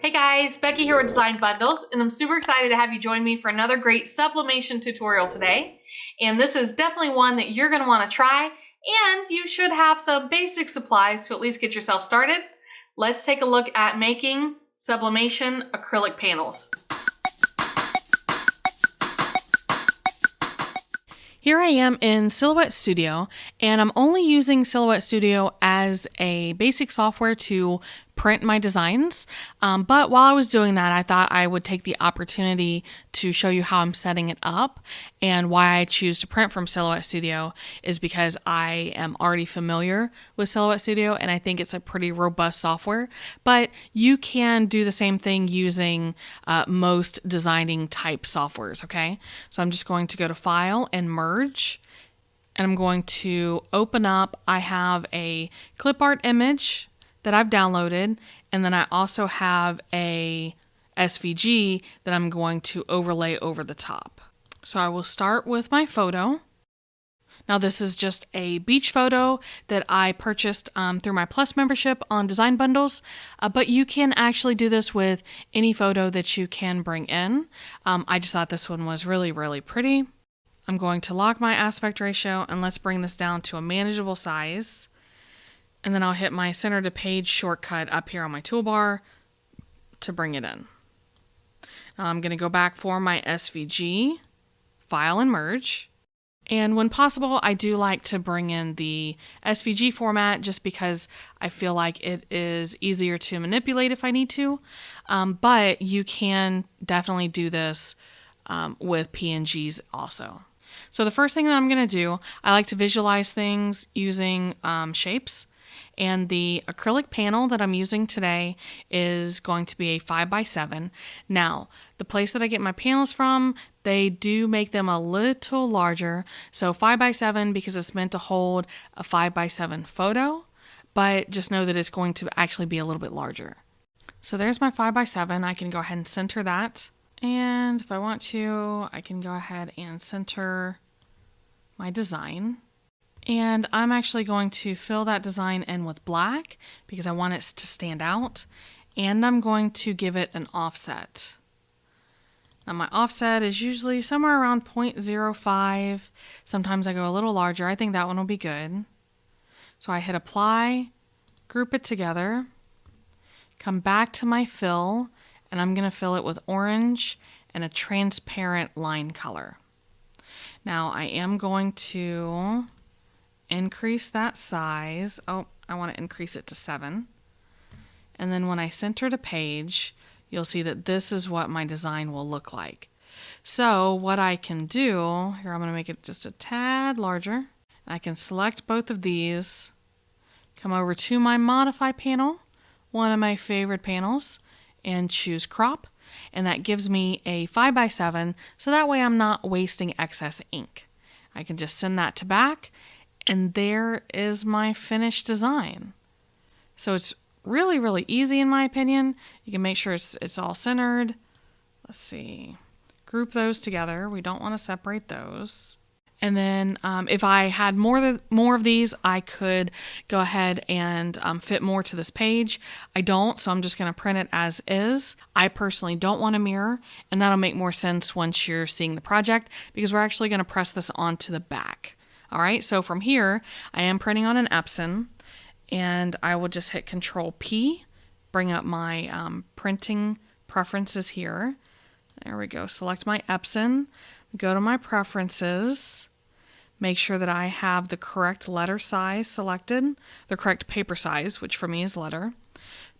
Hey guys, Becky here with Design Bundles, and I'm super excited to have you join me for another great sublimation tutorial today. And this is definitely one that you're going to want to try, and you should have some basic supplies to at least get yourself started. Let's take a look at making sublimation acrylic panels. Here I am in Silhouette Studio, and I'm only using Silhouette Studio as a basic software to print my designs. But while I was doing that, I thought I would take the opportunity to show you how I'm setting it up. And why I choose to print from Silhouette Studio is because I am already familiar with Silhouette Studio, and I think it's a pretty robust software. But you can do the same thing using most designing type softwares, okay? So I'm just going to go to File and Merge. And I'm going to open up, I have a clip art image that I've downloaded, and then I also have a SVG that I'm going to overlay over the top. So I will start with my photo. Now this is just a beach photo that I purchased through my Plus membership on Design Bundles, but you can actually do this with any photo that you can bring in. I just thought this one was really, really pretty. I'm going to lock my aspect ratio, and let's bring this down to a manageable size. And then I'll hit my center to page shortcut up here on my toolbar to bring it in. Now I'm going to go back for my SVG, File and Merge. And when possible, I do like to bring in the SVG format just because I feel like it is easier to manipulate if I need to. But you can definitely do this with PNGs also. So the first thing that I'm going to do, I like to visualize things using shapes. And the acrylic panel that I'm using today is going to be a 5x7. Now, the place that I get my panels from, they do make them a little larger. So 5x7 because it's meant to hold a 5x7 photo, but just know that it's going to actually be a little bit larger. So there's my 5x7. I can go ahead and center that. And if I want to, I can go ahead and center my design. And I'm actually going to fill that design in with black because I want it to stand out. And I'm going to give it an offset. Now my offset is usually somewhere around 0.05. Sometimes I go a little larger. I think that one will be good. So I hit apply, group it together, come back to my fill, and I'm going to fill it with orange and a transparent line color. Now I am going to increase that size. Oh, I want to increase it to 7. And then when I center the page, you'll see that this is what my design will look like. So what I can do, here I'm going to make it just a tad larger. I can select both of these, come over to my modify panel, one of my favorite panels, and choose crop. And that gives me a 5x7, so that way I'm not wasting excess ink. I can just send that to back, and there is my finished design. So it's really, really easy in my opinion. You can make sure it's all centered. Let's see. Group those together. We don't want to separate those. And then if I had more of these, I could go ahead and fit more to this page. I don't, so I'm just going to print it as is. I personally don't want a mirror, and that'll make more sense once you're seeing the project because we're actually going to press this onto the back. All right, so from here, I am printing on an Epson, and I will just hit Control P, bring up my printing preferences here. There we go, select my Epson, go to my preferences, make sure that I have the correct letter size selected, the correct paper size, which for me is letter.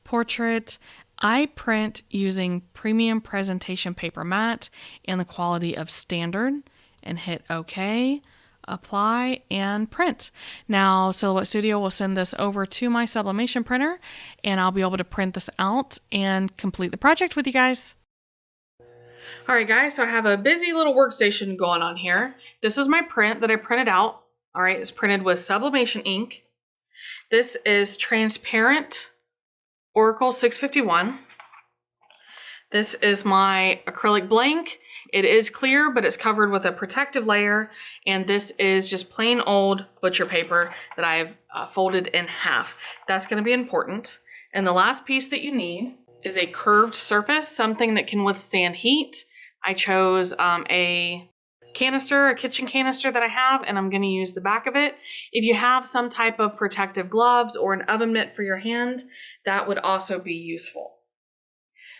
Portrait, I print using premium presentation paper matte and the quality of standard, and hit OK. Apply and print. Now Silhouette Studio will send this over to my sublimation printer, and I'll be able to print this out and complete the project with you guys. Alright guys, so I have a busy little workstation going on here. This is my print that I printed out. Alright, it's printed with sublimation ink. This is transparent Oracle 651. This is my acrylic blank. It is clear, but it's covered with a protective layer. And this is just plain old butcher paper that I've folded in half. That's going to be important. And the last piece that you need is a curved surface, something that can withstand heat. I chose a kitchen canister that I have, and I'm going to use the back of it. If you have some type of protective gloves or an oven mitt for your hand, that would also be useful.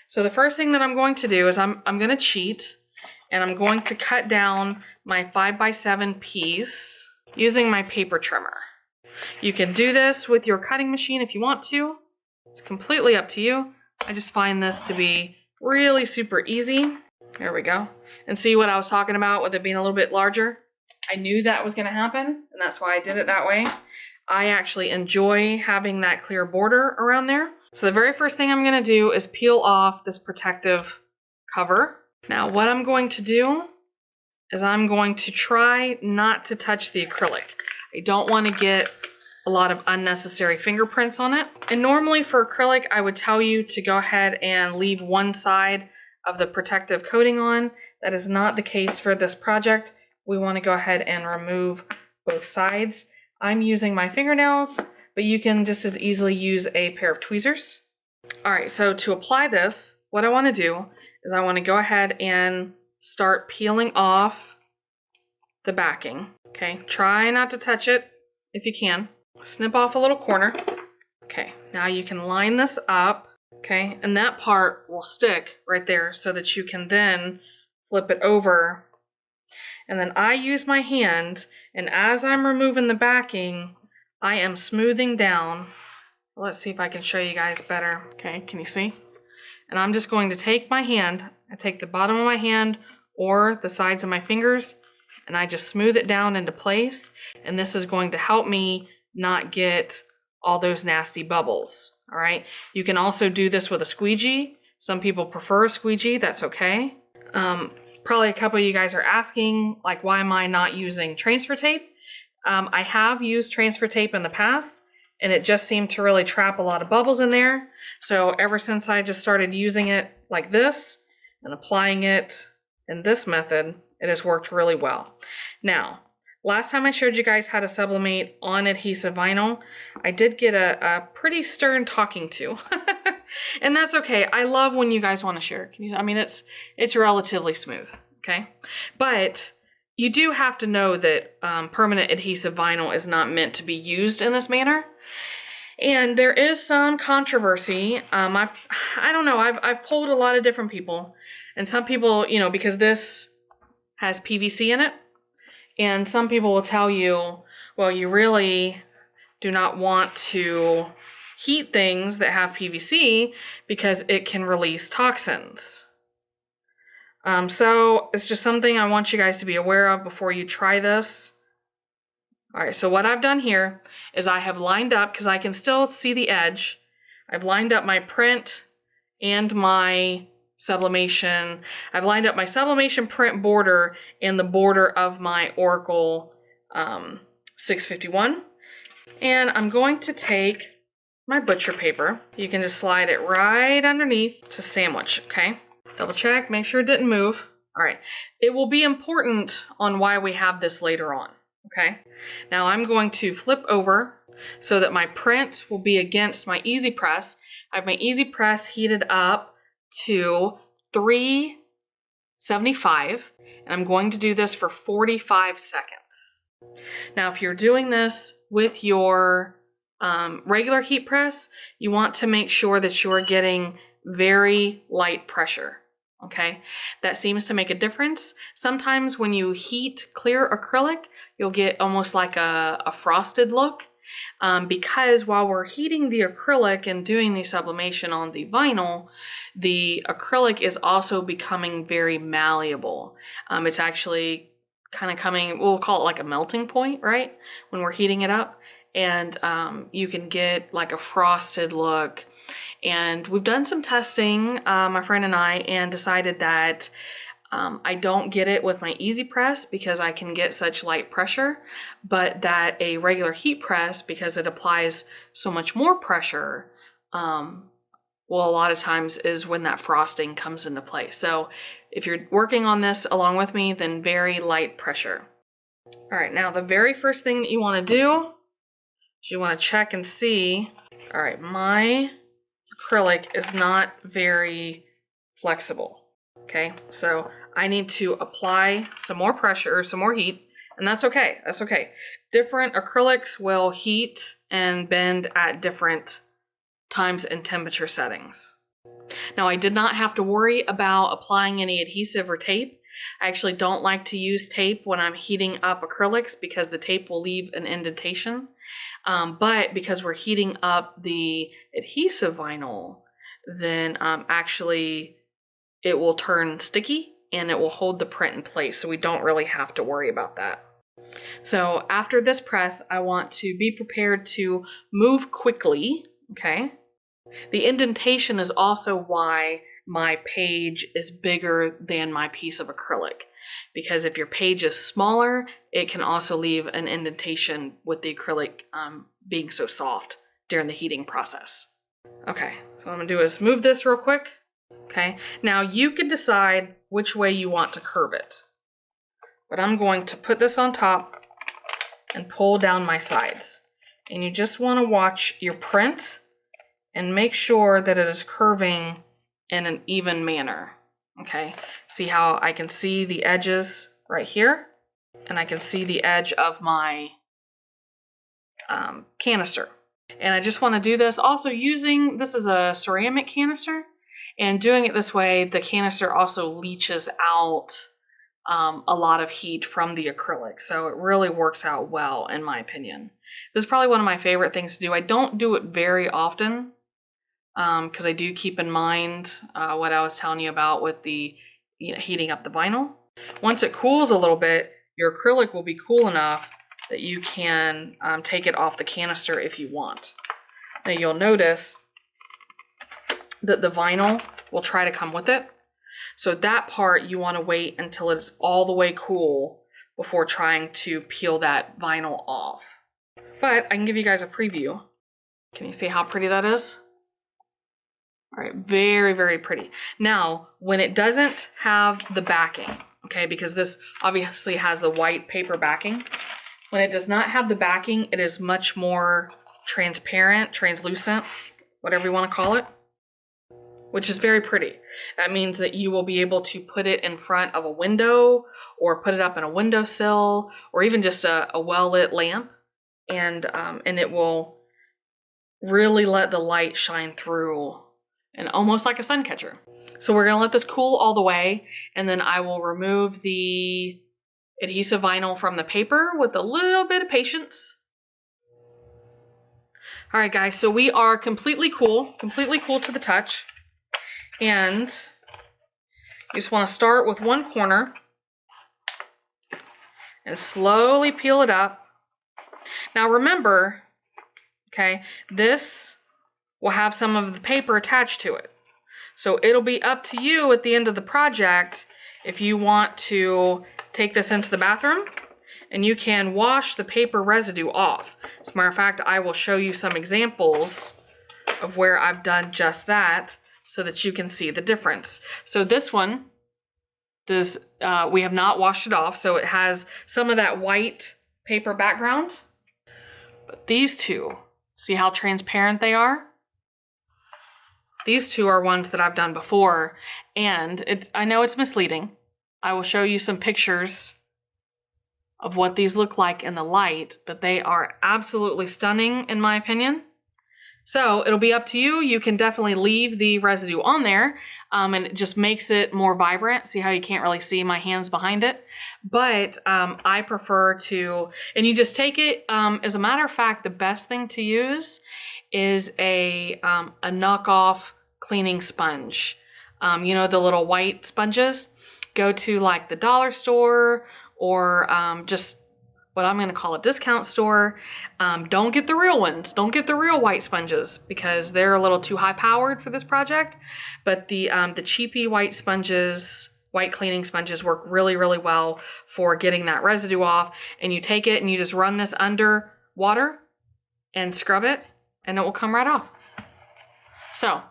So the first thing that I'm going to do is I'm going to cheat, and I'm going to cut down my 5x7 piece using my paper trimmer. You can do this with your cutting machine if you want to. It's completely up to you. I just find this to be really super easy. There we go. And see what I was talking about with it being a little bit larger? I knew that was going to happen, and that's why I did it that way. I actually enjoy having that clear border around there. So the very first thing I'm going to do is peel off this protective cover. Now what I'm going to do is I'm going to try not to touch the acrylic. I don't want to get a lot of unnecessary fingerprints on it. And normally for acrylic, I would tell you to go ahead and leave one side of the protective coating on. That is not the case for this project. We want to go ahead and remove both sides. I'm using my fingernails, but you can just as easily use a pair of tweezers. All right, so to apply this, what I want to do is I want to go ahead and start peeling off the backing. Okay, try not to touch it if you can. Snip off a little corner. Okay, now you can line this up. Okay, and that part will stick right there so that you can then flip it over. And then I use my hand, and as I'm removing the backing, I am smoothing down. Let's see if I can show you guys better. Okay, can you see? And I'm just going to take my hand, I take the bottom of my hand or the sides of my fingers, and I just smooth it down into place. And this is going to help me not get all those nasty bubbles. All right, you can also do this with a squeegee. Some people prefer a squeegee, that's okay. Probably a couple of you guys are asking, like, why am I not using transfer tape? I have used transfer tape in the past, and it just seemed to really trap a lot of bubbles in there. So ever since I just started using it like this and applying it in this method, it has worked really well. Now, last time I showed you guys how to sublimate on adhesive vinyl, I did get a pretty stern talking to. And that's okay. I love when you guys want to share. I mean, it's relatively smooth, okay? But you do have to know that permanent adhesive vinyl is not meant to be used in this manner. And there is some controversy. I don't know, I've polled a lot of different people. And some people, you know, because this has PVC in it, and some people will tell you, well, you really do not want to heat things that have PVC because it can release toxins. So it's just something I want you guys to be aware of before you try this. All right, so what I've done here is I have lined up, because I can still see the edge, I've lined up my print and my sublimation. I've lined up my sublimation print border and the border of my Oracle 651. And I'm going to take my butcher paper. You can just slide it right underneath to sandwich, okay? Double check, make sure it didn't move. All right, it will be important on why we have this later on, okay? Now I'm going to flip over so that my print will be against my Easy Press. I have my Easy Press heated up to 375, and I'm going to do this for 45 seconds. Now, if you're doing this with your regular heat press, you want to make sure that you're getting very light pressure, okay? That seems to make a difference. Sometimes when you heat clear acrylic, you'll get almost like a frosted look, because while we're heating the acrylic and doing the sublimation on the vinyl, the acrylic is also becoming very malleable. It's actually kind of coming, we'll call it like a melting point, right? When we're heating it up, and you can get like a frosted look. And we've done some testing, my friend and I, and decided that I don't get it with my Easy Press because I can get such light pressure, but that a regular heat press, because it applies so much more pressure, well, a lot of times is when that frosting comes into play. So if you're working on this along with me, then very light pressure. All right, now the very first thing that you want to do is you want to check and see, all right, my acrylic is not very flexible. Okay, so I need to apply some more pressure, some more heat, and that's okay. That's okay. Different acrylics will heat and bend at different times and temperature settings. Now, I did not have to worry about applying any adhesive or tape. I actually don't like to use tape when I'm heating up acrylics because the tape will leave an indentation. But because we're heating up the adhesive vinyl, then actually it will turn sticky and it will hold the print in place, so we don't really have to worry about that. So after this press, I want to be prepared to move quickly, okay? The indentation is also why my page is bigger than my piece of acrylic, because if your page is smaller, it can also leave an indentation with the acrylic being so soft during the heating process. Okay, so what I'm gonna do is move this real quick. Okay, now you can decide which way you want to curve it. But I'm going to put this on top and pull down my sides. And you just want to watch your print and make sure that it is curving in an even manner. Okay, see how I can see the edges right here? And I can see the edge of my canister. And I just want to do this also using, this is a ceramic canister. And doing it this way, the canister also leaches out a lot of heat from the acrylic. So it really works out well, in my opinion. This is probably one of my favorite things to do. I don't do it very often because I do keep in mind what I was telling you about with the heating up the vinyl. Once it cools a little bit, your acrylic will be cool enough that you can take it off the canister if you want. Now you'll notice that the vinyl will try to come with it. So that part you want to wait until it's all the way cool before trying to peel that vinyl off. But I can give you guys a preview. Can you see how pretty that is? All right, very, very pretty. Now, when it doesn't have the backing, okay, because this obviously has the white paper backing. When it does not have the backing, it is much more transparent, translucent, whatever you want to call it, which is very pretty. That means that you will be able to put it in front of a window or put it up in a windowsill or even just a well-lit lamp, and it will really let the light shine through, and almost like a sun catcher. So we're gonna let this cool all the way, and then I will remove the adhesive vinyl from the paper with a little bit of patience. All right, guys, so we are completely cool to the touch. And you just want to start with one corner and slowly peel it up. Now remember, okay, this will have some of the paper attached to it. So it'll be up to you at the end of the project if you want to take this into the bathroom and you can wash the paper residue off. As a matter of fact, I will show you some examples of where I've done just that, so that you can see the difference. So this one does, we have not washed it off, so it has some of that white paper background. But these two, see how transparent they are? These two are ones that I've done before, and I know it's misleading. I will show you some pictures of what these look like in the light, but they are absolutely stunning in my opinion. So it'll be up to you. You can definitely leave the residue on there and it just makes it more vibrant. See how you can't really see my hands behind it? But I prefer to, and you just take it, as a matter of fact, the best thing to use is a knockoff cleaning sponge. You know, the little white sponges? Go to like the dollar store or just what I'm going to call a discount store. Don't get the real ones. Don't get the real white sponges because they're a little too high powered for this project. But the cheapy white sponges, white cleaning sponges work really, really well for getting that residue off. And you take it and you just run this under water and scrub it and it will come right off. So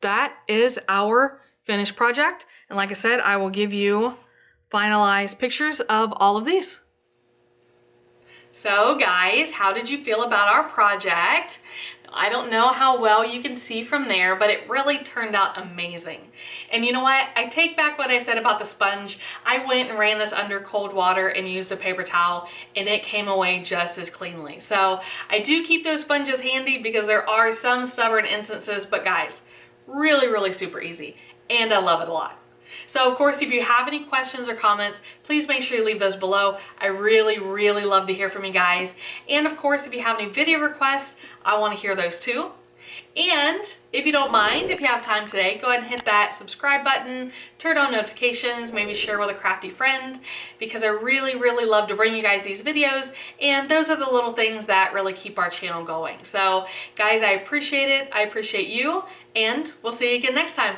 that is our finished project. And like I said, I will give you finalized pictures of all of these. So guys, how did you feel about our project? I don't know how well you can see from there, but it really turned out amazing. And you know what? I take back what I said about the sponge. I went and ran this under cold water and used a paper towel, and it came away just as cleanly. So I do keep those sponges handy because there are some stubborn instances, but guys, really, really super easy. And I love it a lot. So of course, if you have any questions or comments, please make sure you leave those below. I really, really love to hear from you guys. And of course, if you have any video requests, I want to hear those too. And if you don't mind, if you have time today, go ahead and hit that subscribe button, turn on notifications, maybe share with a crafty friend, because I really, really love to bring you guys these videos. And those are the little things that really keep our channel going. So guys, I appreciate it. I appreciate you, and we'll see you again next time.